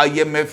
IMF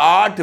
$8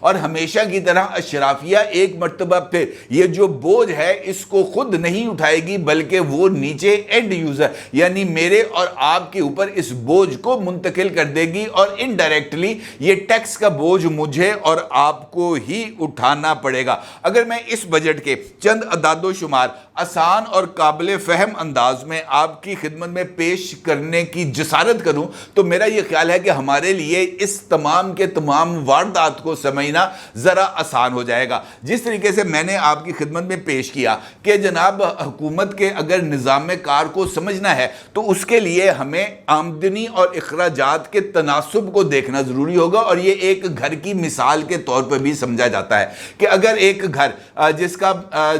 اور ہمیشہ کی طرح اشرافیہ ایک مرتبہ پھر یہ جو بوجھ ہے اس کو خود نہیں اٹھائے گی بلکہ وہ نیچے اینڈ یوزر یعنی میرے اور آپ کے اوپر اس بوجھ کو منتقل کر دے گی اور انڈائریکٹلی یہ ٹیکس کا بوجھ مجھے اور آپ کو ہی اٹھانا پڑے گا۔ اگر میں اس بجٹ کے چند اعداد و شمار آسان اور قابل فہم انداز میں آپ کی خدمت میں پیش کرنے کی جسارت کروں تو میرا یہ خیال ہے کہ ہمارے لیے اس تمام کے تمام واردات کو سمجھنا ذرا آسان ہو جائے گا۔ جس طریقے سے میں نے آپ کی خدمت میں پیش کیا کہ جناب حکومت کے اگر نظام کار کو سمجھنا ہے تو اس کے لیے ہمیں آمدنی اور اخراجات کے تناسب کو دیکھنا ضروری ہوگا، اور یہ ایک گھر کی مثال کے طور پر بھی سمجھا جاتا ہے کہ اگر ایک گھر جس کا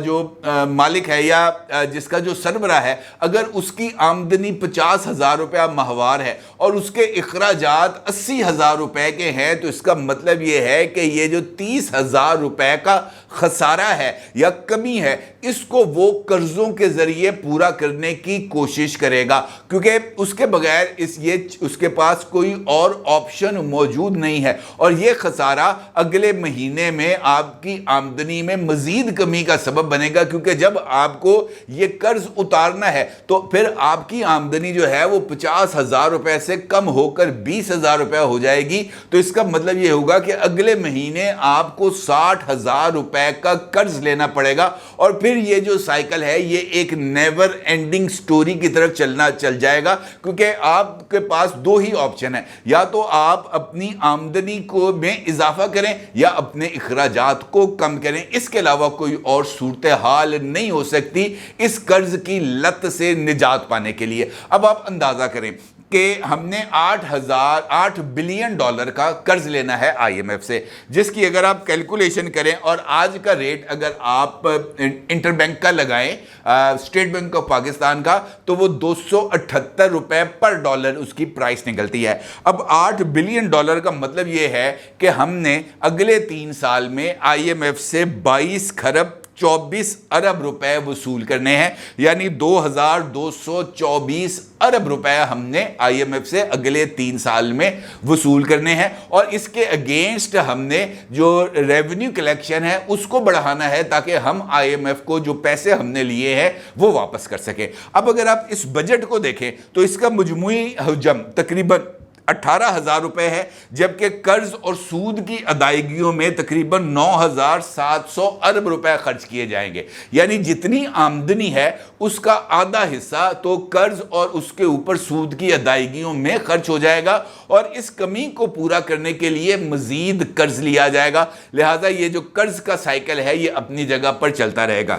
جو مالک ہے یا جس کا جو سربراہ ہے اگر اس کی آمدنی 50,000 روپیہ ماہوار ہے اور اس کے اخراجات 80,000 روپے کے ہیں تو اس کا مطلب یہ ہے کہ یہ جو 30,000 روپے کا خسارہ ہے یا کمی ہے اس کو وہ قرضوں کے ذریعے پورا کرنے کی کوشش کرے گا، کیونکہ اس کے بغیر اس کے پاس کوئی اور آپشن موجود نہیں ہے، اور یہ خسارہ اگلے مہینے میں آپ کی آمدنی میں مزید کمی کا سبب بنے گا، کیونکہ جب آپ کو یہ قرض اتارنا ہے تو پھر آپ کی آمدنی جو ہے وہ 50,000 روپے سے کم ہو کر 20,000 روپے ہو جائے گی، تو اس کا مطلب یہ ہوگا کہ اگلے مہینے آپ کو 60,000 روپے کا قرض لینا پڑے گا، اور پھر یہ جو سائیکل ہے یہ ایک نیور اینڈنگ سٹوری کی طرف چل جائے گا، کیونکہ آپ کے پاس دو ہی آپشن ہیں، یا تو آپ اپنی آمدنی کو میں اضافہ کریں یا اپنے اخراجات کو کم کریں، اس کے علاوہ کوئی اور صورتحال نہیں ہو سکتی اس قرض کی لت سے نجات پانے کے لیے۔ اب آپ اندازہ کریں کہ ہم نے $8 بلین کا قرض لینا ہے آئی ایم ایف سے، جس کی اگر آپ کیلکولیشن کریں اور آج کا ریٹ اگر آپ انٹر بینک کا لگائیں اسٹیٹ بینک آف پاکستان کا تو وہ $278 پر ڈالر اس کی پرائس نکلتی ہے۔ اب $8 بلین کا مطلب یہ ہے کہ ہم نے اگلے 3 سال میں آئی ایم ایف سے 22 خرب 24 ارب روپے وصول کرنے ہیں، یعنی 2,224 ارب روپے ہم نے آئی ایم ایف سے اگلے 3 سال میں وصول کرنے ہیں، اور اس کے اگینسٹ ہم نے جو ریونیو کلیکشن ہے اس کو بڑھانا ہے تاکہ ہم آئی ایم ایف کو جو پیسے ہم نے لیے ہیں وہ واپس کر سکیں۔ اب اگر آپ اس بجٹ کو دیکھیں تو اس کا مجموعی حجم تقریباً 18,000 روپے ہے، جبکہ قرض اور سود کی ادائیگیوں میں تقریباً 9,700 ارب روپے خرچ کیے جائیں گے، یعنی جتنی آمدنی ہے اس کا آدھا حصہ تو قرض اور اس کے اوپر سود کی ادائیگیوں میں خرچ ہو جائے گا، اور اس کمی کو پورا کرنے کے لیے مزید قرض لیا جائے گا، لہٰذا یہ جو قرض کا سائیکل ہے یہ اپنی جگہ پر چلتا رہے گا۔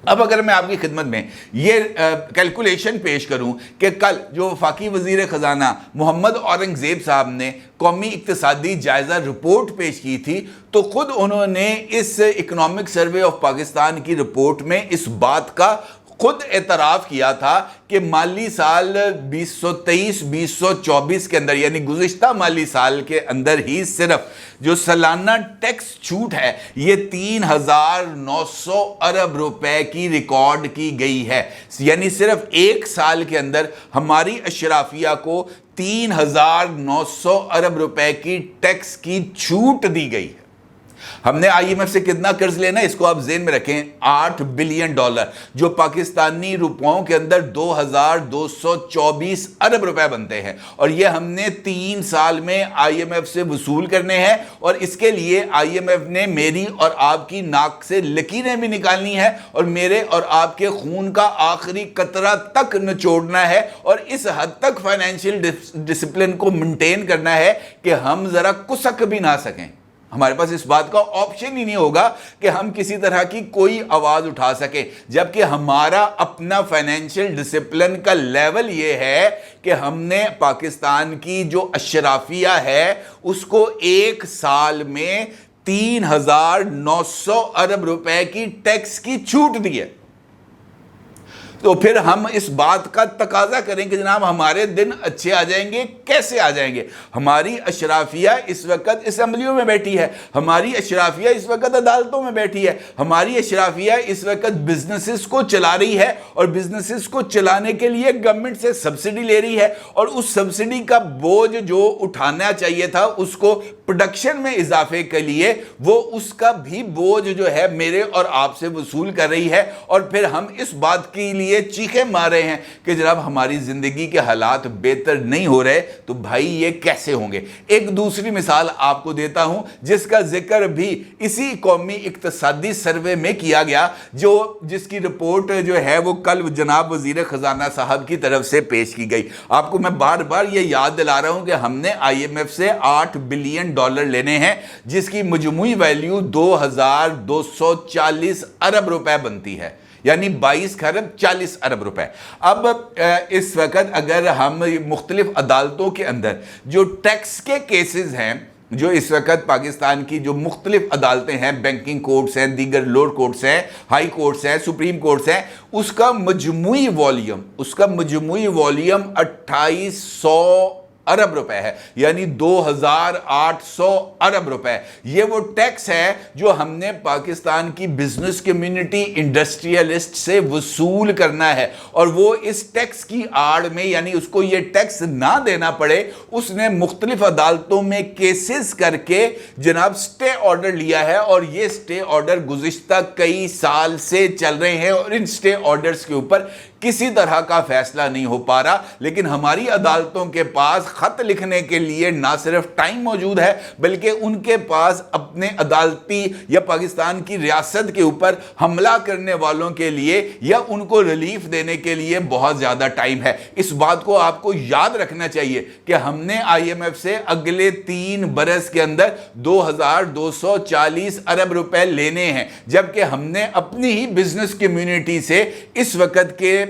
اب اگر میں آپ کی خدمت میں یہ کیلکولیشن پیش کروں کہ کل جو وفاقی وزیر خزانہ محمد اورنگزیب صاحب نے قومی اقتصادی جائزہ رپورٹ پیش کی تھی تو خود انہوں نے اس اکنامک سروے آف پاکستان کی رپورٹ میں اس بات کا خود اعتراف کیا تھا کہ مالی سال 2023-2024 کے اندر یعنی گزشتہ مالی سال کے اندر ہی صرف جو سالانہ ٹیکس چھوٹ ہے یہ 3,900 ارب روپے کی ریکارڈ کی گئی ہے، یعنی صرف ایک سال کے اندر ہماری اشرافیہ کو 3,900 ارب روپے کی ٹیکس کی چھوٹ دی گئی ہے۔ ہم نے آئی ایم ایف سے کتنا قرض لینا ہے اس کو آپ ذہن میں رکھیں، $8 بلین، جو پاکستانی روپوں کے اندر 2,224 ارب روپے بنتے ہیں، اور یہ ہم نے 3 سال میں آئی ایم ایف سے وصول کرنے ہیں، اور اس کے لیے آئی ایم ایف نے میری اور آپ کی ناک سے لکیریں بھی نکالنی ہے اور میرے اور آپ کے خون کا آخری قطرہ تک نچوڑنا ہے، اور اس حد تک فائنینشیل ڈسپلن کو مینٹین کرنا ہے کہ ہم ذرا کسک بھی نہ سکیں۔ ہمارے پاس اس بات کا آپشن ہی نہیں ہوگا کہ ہم کسی طرح کی کوئی آواز اٹھا سکیں، جبکہ ہمارا اپنا فائنینشیل ڈسپلن کا لیول یہ ہے کہ ہم نے پاکستان کی جو اشرافیہ ہے اس کو ایک سال میں 3,900 ارب روپے کی ٹیکس کی چھوٹ دی ہے۔ تو پھر ہم اس بات کا تقاضا کریں کہ جناب ہمارے دن اچھے آ جائیں گے. کیسے آ جائیں گے؟ ہماری اشرافیہ اس وقت اسمبلیوں میں بیٹھی ہے, ہماری اشرافیہ اس وقت عدالتوں میں بیٹھی ہے, ہماری اشرافیہ اس وقت بزنسز کو چلا رہی ہے, اور بزنسز کو چلانے کے لیے گورنمنٹ سے سبسڈی لے رہی ہے, اور اس سبسڈی کا بوجھ جو اٹھانا چاہیے تھا اس کو پروڈکشن میں اضافے کے لیے, وہ اس کا بھی بوجھ جو ہے میرے اور آپ سے وصول کر رہی ہے. اور پھر ہم اس بات کے لیے چیخیں مار رہے ہیں کہ جناب ہماری زندگی کے حالات بہتر نہیں ہو رہے. تو بھائی یہ کیسے ہوں گے؟ ایک دوسری مثال آپ کو دیتا ہوں جس کا ذکر بھی اسی قومی اقتصادی سروے میں کیا گیا, جس کی رپورٹ جو ہے وہ کل جناب وزیر خزانہ صاحب کی طرف سے پیش کی گئی. آپ کو میں بار بار یہ یاد دلا رہا ہوں کہ ہم نے IMF سے $8 بلین لینے ہیں, جس کی مجموعی ویلیو 2240 ارب روپے بنتی ہے, یعنی 22 خرب 40 ارب روپے. اب اس وقت اگر ہم مختلف عدالتوں کے اندر جو ٹیکس کے کیسز ہیں, جو اس وقت پاکستان کی جو مختلف عدالتیں ہیں, بینکنگ کورٹس ہیں, دیگر لوور کورٹس ہیں, ہائی کورٹس ہیں, سپریم کورٹس ہیں, اس کا مجموعی والیوم 2800 ارب روپے ہے, یعنی 2800 ارب روپے. یہ وہ ٹیکس ہے جو ہم نے پاکستان کی بزنس کمیونٹی, انڈسٹریلسٹ سے وصول کرنا ہے, اور وہ اس ٹیکس کی آڑ میں, یعنی اس کو یہ ٹیکس نہ دینا پڑے, اس نے مختلف عدالتوں میں کیسز کر کے جناب سٹے آرڈر لیا ہے, اور یہ سٹے آرڈر گزشتہ کئی سال سے چل رہے ہیں, اور ان سٹے آرڈرز کے اوپر کسی طرح کا فیصلہ نہیں ہو پا رہا. لیکن ہماری عدالتوں کے پاس خط لکھنے کے لیے نہ صرف ٹائم موجود ہے, بلکہ ان کے پاس اپنے عدالتی یا پاکستان کی ریاست کے اوپر حملہ کرنے والوں کے لیے یا ان کو ریلیف دینے کے لیے بہت زیادہ ٹائم ہے. اس بات کو آپ کو یاد رکھنا چاہیے کہ ہم نے IMF سے اگلے 3 برس کے اندر 2240 ارب روپے لینے ہیں, جبکہ ہم نے اپنی ہی بزنس کمیونٹی سے اس وقت کے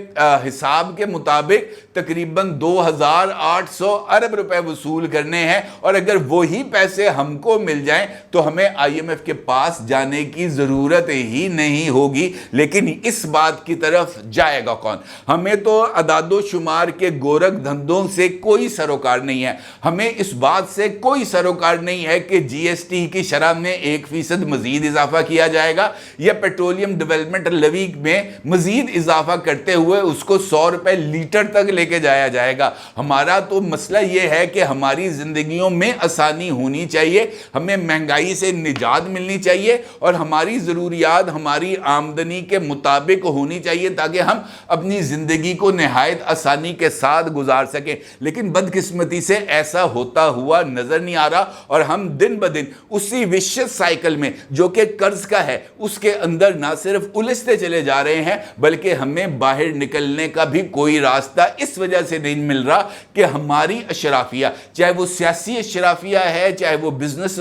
حساب کے مطابق تقریباً 2800 ارب روپے وصول کرنے ہیں. اور اگر وہی پیسے ہم کو مل جائیں تو ہمیں IMF کے پاس جانے کی ضرورت ہی نہیں ہوگی. لیکن اس بات کی طرف جائے گا کون؟ ہمیں تو اعداد و شمار کے گورکھ دھندوں سے کوئی سروکار نہیں ہے. ہمیں اس بات سے کوئی سروکار نہیں ہے کہ GST کی شرح میں 1% مزید اضافہ کیا جائے گا, یا پیٹرولیم ڈیولپمنٹ لیوی میں مزید اضافہ کرتے ہوئے اس کو 100 روپے لیٹر تک لے کے جایا جائے گا. ہمارا تو مسئلہ یہ ہے کہ ہماری زندگیوں میں آسانی ہونی چاہیے, ہمیں مہنگائی سے نجات ملنی چاہیے, اور ہماری ضروریات ہماری آمدنی کے مطابق ہونی چاہیے تاکہ ہم اپنی زندگی کو نہایت آسانی کے ساتھ گزار سکیں. لیکن بدقسمتی سے ایسا ہوتا ہوا نظر نہیں آ رہا, اور ہم دن بدن اسی وشیس سائیکل میں جو کہ قرض کا ہے اس کے اندر نہ صرف الجھتے چلے جا رہے ہیں, بلکہ ہمیں باہر نکلنے کا بھی کوئی راستہ اس وجہ سے نہیں مل رہا کہ ہماری اشرافیہ, چاہے وہ سیاسی اشرافیہ ہے, چاہے وہ بزنس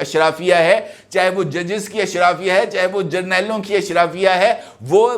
اشرافیہ ہے, چاہے وہ ججز کی اشرافیہ ہے, چاہے وہ جرنیلوں کی اشرافیہ ہے, وہ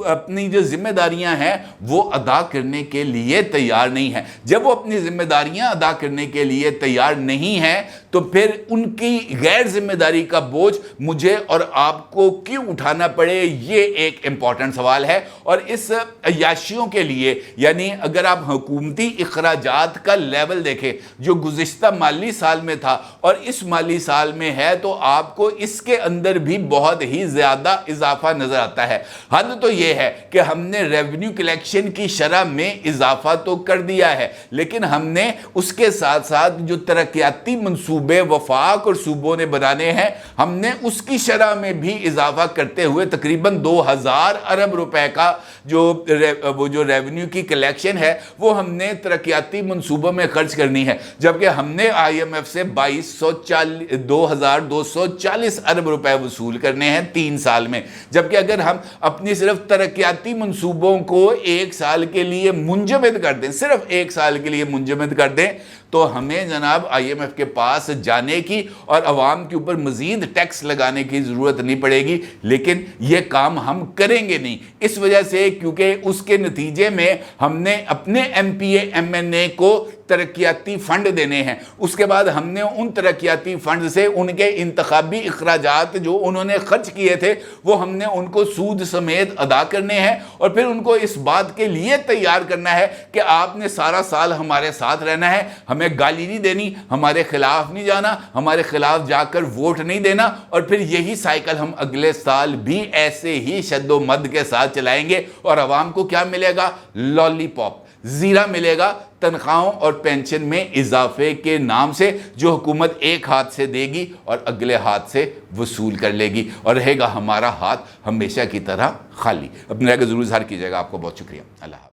اپنی جو ذمہ داریاں ہیں وہ ادا کرنے کے لیے تیار نہیں ہیں. جب وہ اپنی ذمہ داریاں ادا کرنے کے لیے تیار نہیں ہیں تو پھر ان کی غیر ذمہ داری کا بوجھ مجھے اور آپ کو کیوں اٹھانا پڑے, یہ ایک امپورٹنٹ سوال ہے. اور اس عیاشیوں کے لیے, یعنی اگر آپ حکومتی اخراجات کا لیول دیکھیں جو گزشتہ مالی سال میں تھا اور اس مالی سال میں ہے, تو آپ کو اس کے اندر بھی بہت ہی زیادہ اضافہ نظر آتا ہے. حد تو یہ ہے کہ ہم نے ریونیو کلیکشن کی شرح میں اضافہ تو کر دیا ہے, لیکن ہم نے اس کے ساتھ ساتھ جو ترقیاتی منصوبے وفاق اور صوبوں نے بنانے ہیں, ہم نے اس کی شرح میں بھی اضافہ کرتے ہوئے تقریباً 2000 ارب روپے کا جو ریونیو کی کلیکشن ہے وہ ہم نے ترقیاتی منصوبوں میں خرچ کرنی ہے, جبکہ ہم نے IMF سے 2240 ارب روپے وصول کرنے ہیں 3 سال میں. جبکہ اگر ہم اپنی صرف ترقیاتی منصوبوں کو 1 سال کے لیے منجمد کر دیں, صرف 1 سال کے لیے منجمد کر دیں, تو ہمیں جناب IMF کے پاس جانے کی اور عوام کے اوپر مزید ٹیکس لگانے کی ضرورت نہیں پڑے گی. لیکن یہ کام ہم کریں گے نہیں, اس وجہ سے کیونکہ اس کے نتیجے میں ہم نے اپنے MPA MNA کو ترقیاتی فنڈ دینے ہیں، اس کے بعد ہم نے ان ترقیاتی فنڈ سے ان کے انتخابی اخراجات جو انہوں نے خرچ کیے تھے وہ ہم نے ان کو سود سمیت ادا کرنے ہیں، اور پھر ان کو اس بات کے لیے تیار کرنا ہے کہ آپ نے سارا سال ہمارے ساتھ رہنا ہے، ہمیں گالی نہیں دینی، ہمارے خلاف نہیں جانا، ہمارے خلاف جا کر ووٹ نہیں دینا، اور پھر یہی سائیکل ہم اگلے سال بھی ایسے ہی شد و مد کے ساتھ چلائیں گے، اور عوام کو کیا ملے گا؟ لالی پاپ، زیرہ ملے گا تنخواہوں اور پینشن میں اضافے کے نام سے، جو حکومت ایک ہاتھ سے دے گی اور اگلے ہاتھ سے وصول کر لے گی، اور رہے گا ہمارا ہاتھ ہمیشہ کی طرح خالی۔ اپنی رائے کا ضرور اظہار کیجیے گا۔ آپ کو بہت شکریہ۔ اللہ حافظ۔